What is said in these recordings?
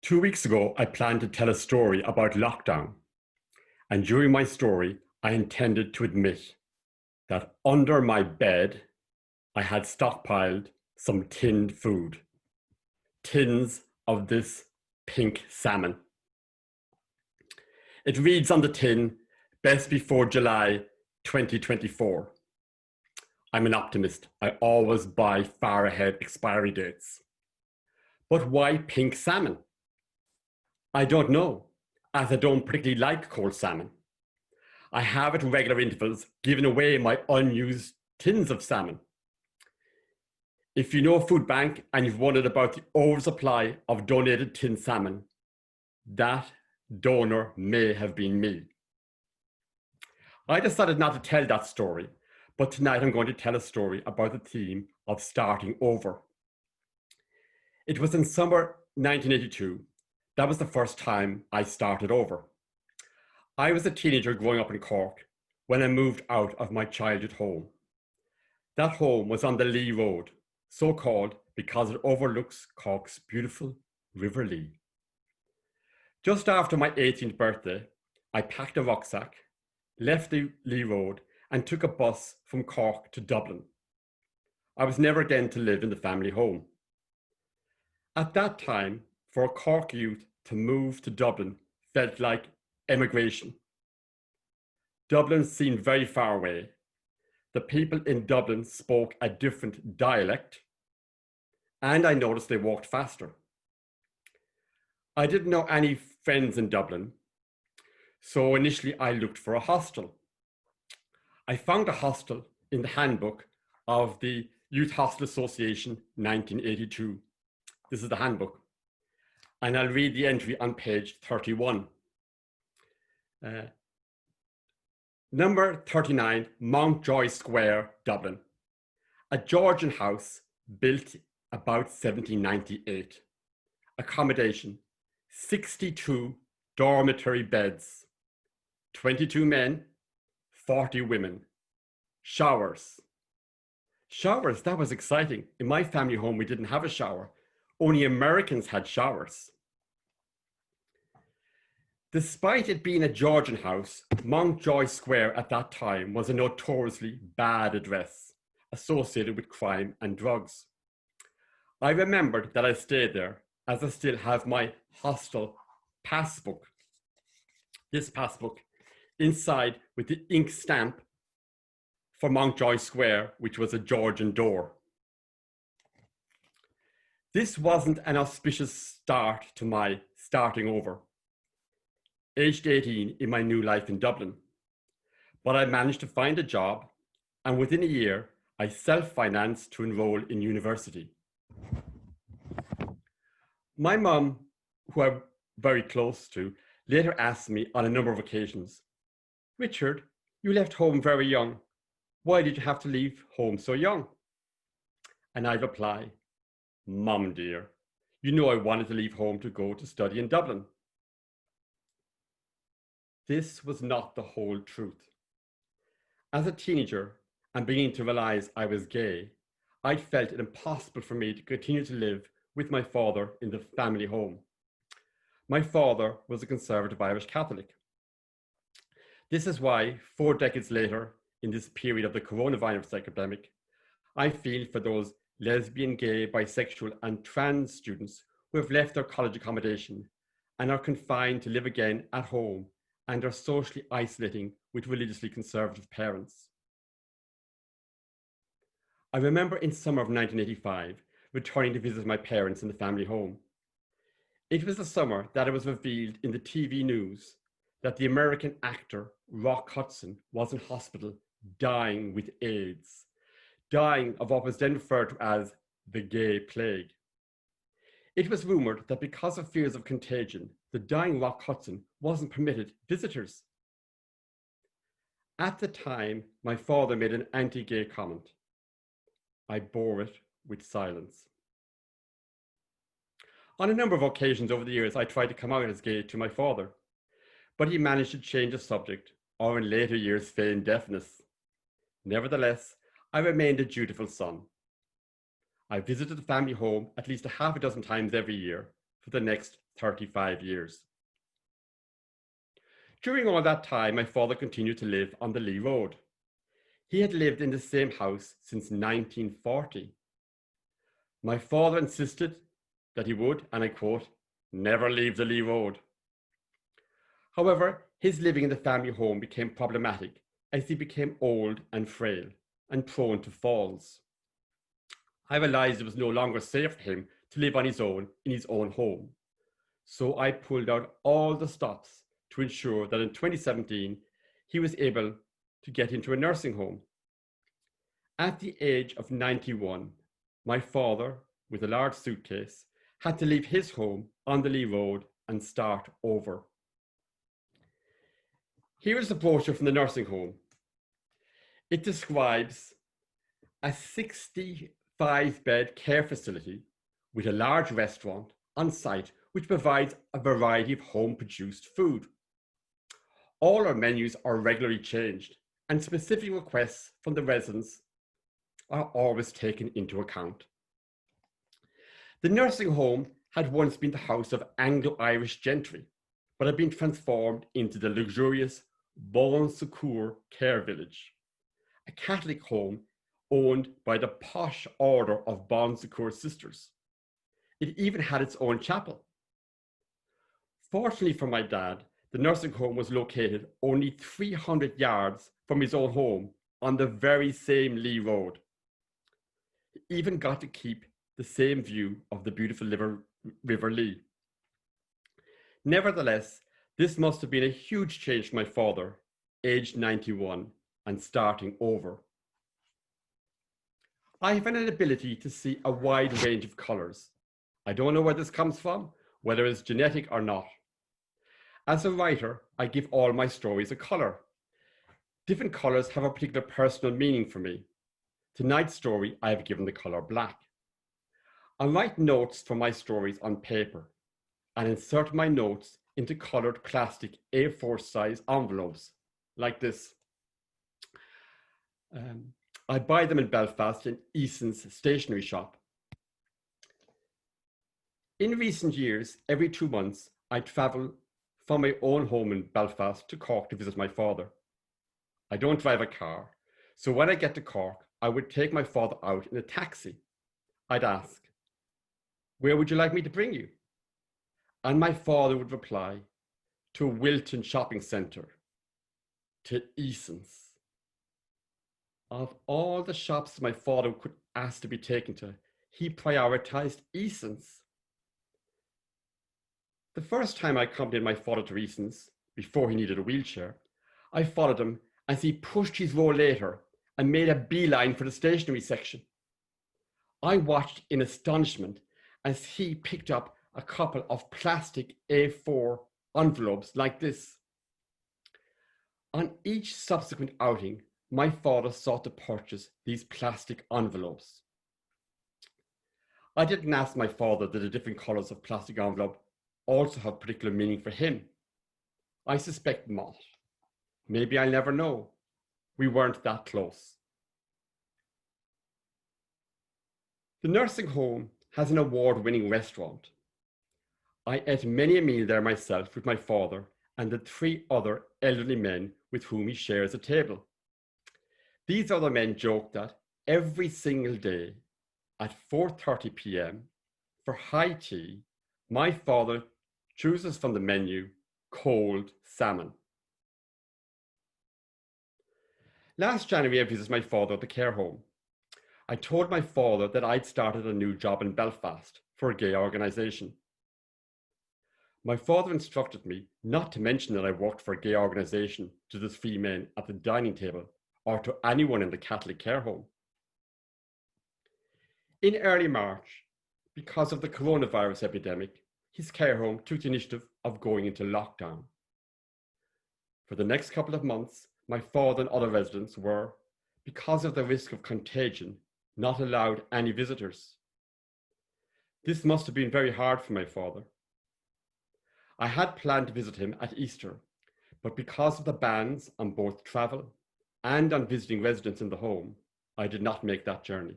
2 weeks ago, I planned to tell a story about lockdown. And during my story, I intended to admit that under my bed, I had stockpiled some tinned food. Tins of this pink salmon. It reads on the tin, best before July 2024. I'm an optimist. I always buy far ahead expiry dates. But why pink salmon? I don't know, as I don't particularly like cold salmon. I have at regular intervals given away my unused tins of salmon. If you know a food bank and you've wondered about the oversupply of donated tin salmon, that donor may have been me. I decided not to tell that story, but tonight I'm going to tell a story about the theme of starting over. It was in summer 1982. That was the first time I started over. I was a teenager growing up in Cork when I moved out of my childhood home. That home was on the Lee Road, so called because it overlooks Cork's beautiful River Lee. Just after my 18th birthday, I packed a rucksack, left the Lee Road, and took a bus from Cork to Dublin. I was never again to live in the family home. At that time, for a Cork youth to move to Dublin felt like emigration. Dublin seemed very far away. The people in Dublin spoke a different dialect, and I noticed they walked faster. I didn't know any friends in Dublin, so initially I looked for a hostel. I found a hostel in the handbook of the Youth Hostel Association 1982. This is the handbook, and I'll read the entry on page 31. Number 39, Mountjoy Square, Dublin. A Georgian house built about 1798. Accommodation, 62 dormitory beds, 22 men, 40 women. Showers. Showers, that was exciting. In my family home, we didn't have a shower. Only Americans had showers. Despite it being a Georgian house, Mountjoy Square at that time was a notoriously bad address associated with crime and drugs. I remembered that I stayed there as I still have my hostel passbook. This passbook inside with the ink stamp for Mountjoy Square, which was a Georgian door. This wasn't an auspicious start to my starting over. Aged 18 in my new life in Dublin. But I managed to find a job, and within a year, I self-financed to enroll in university. My mum, who I'm very close to, later asked me on a number of occasions, "Richard, you left home very young. Why did you have to leave home so young?" And I reply, "Mum, dear, you know I wanted to leave home to go to study in Dublin." This was not the whole truth. As a teenager and beginning to realize I was gay, I felt it impossible for me to continue to live with my father in the family home. My father was a conservative Irish Catholic. This is why 4 decades later, in this period of the coronavirus epidemic, I feel for those lesbian, gay, bisexual, and trans students who have left their college accommodation and are confined to live again at home and are socially isolating with religiously conservative parents. I remember in summer of 1985, returning to visit my parents in the family home. It was the summer that it was revealed in the TV news that the American actor Rock Hudson was in hospital dying with AIDS, dying of what was then referred to as the gay plague. It was rumored that because of fears of contagion, the dying Rock Hudson wasn't permitted visitors. At the time, my father made an anti-gay comment. I bore it with silence. On a number of occasions over the years, I tried to come out as gay to my father, but he managed to change the subject, or in later years feign deafness. Nevertheless, I remained a dutiful son. I visited the family home at least a half a dozen times every year, for the next 35 years. During all that time, my father continued to live on the Lee Road. He had lived in the same house since 1940. My father insisted that he would, and I quote, never leave the Lee Road. However, his living in the family home became problematic as he became old and frail and prone to falls. I realized it was no longer safe for him to live on his own in his own home. So I pulled out all the stops to ensure that in 2017, he was able to get into a nursing home. At the age of 91, my father, with a large suitcase, had to leave his home on the Lee Road and start over. Here is the brochure from the nursing home. It describes a 65-bed care facility with a large restaurant on site which provides a variety of home-produced food. All our menus are regularly changed, and specific requests from the residents are always taken into account. The nursing home had once been the house of Anglo-Irish gentry, but had been transformed into the luxurious Bon Secours Care Village, a Catholic home owned by the posh order of Bon Secours Sisters. It even had its own chapel. Fortunately for my dad, the nursing home was located only 300 yards from his own home on the very same Lee Road. He even got to keep the same view of the beautiful River Lee. Nevertheless, this must have been a huge change for my father, aged 91 and starting over. I have an ability to see a wide range of colors. I don't know where this comes from, whether it's genetic or not. As a writer, I give all my stories a color. Different colors have a particular personal meaning for me. Tonight's story, I have given the color black. I write notes for my stories on paper and insert my notes into colored plastic A4 size envelopes like this. I buy them in Belfast in Eason's stationery shop. In recent years, every 2 months, I travel from my own home in Belfast to Cork to visit my father. I don't drive a car, so when I get to Cork, I would take my father out in a taxi. I'd ask, "Where would you like me to bring you?" And my father would reply, "To Wilton Shopping Centre, to Eason's." Of all the shops my father could ask to be taken to, he prioritized Eason's. The first time I accompanied my father to Eason's, before he needed a wheelchair, I followed him as he pushed his rollator and made a beeline for the stationery section. I watched in astonishment as he picked up a couple of plastic A4 envelopes like this. On each subsequent outing, my father sought to purchase these plastic envelopes. I didn't ask my father that the different colors of plastic envelope also have particular meaning for him. I suspect not. Maybe I'll never know. We weren't that close. The nursing home has an award-winning restaurant. I ate many a meal there myself with my father and the 3 other elderly men with whom he shares a table. These other men joke that every single day at 4:30 p.m. for high tea, my father chooses from the menu cold salmon. Last January, I visited my father at the care home. I told my father that I'd started a new job in Belfast for a gay organisation. My father instructed me not to mention that I worked for a gay organisation to the 3 men at the dining table or to anyone in the Catholic care home. In early March, because of the coronavirus epidemic, his care home took the initiative of going into lockdown. For the next couple of months, my father and other residents were, because of the risk of contagion, not allowed any visitors. This must have been very hard for my father. I had planned to visit him at Easter, but because of the bans on both travel and on visiting residents in the home, I did not make that journey.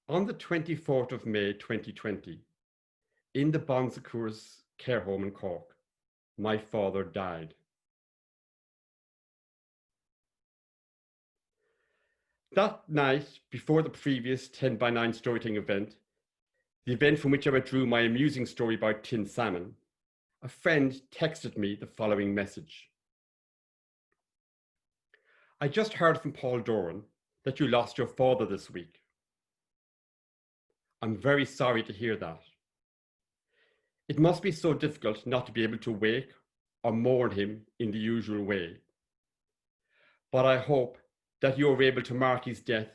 On the 24th of May 2020, in the Bon Secours care home in Cork, my father died. That night, before the previous 10x9 storytelling event, the event from which I withdrew my amusing story about tin salmon, a friend texted me the following message. I just heard from Paul Doran that you lost your father this week. I'm very sorry to hear that. It must be so difficult not to be able to wake or mourn him in the usual way. But I hope that you are able to mark his death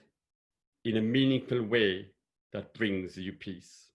in a meaningful way that brings you peace.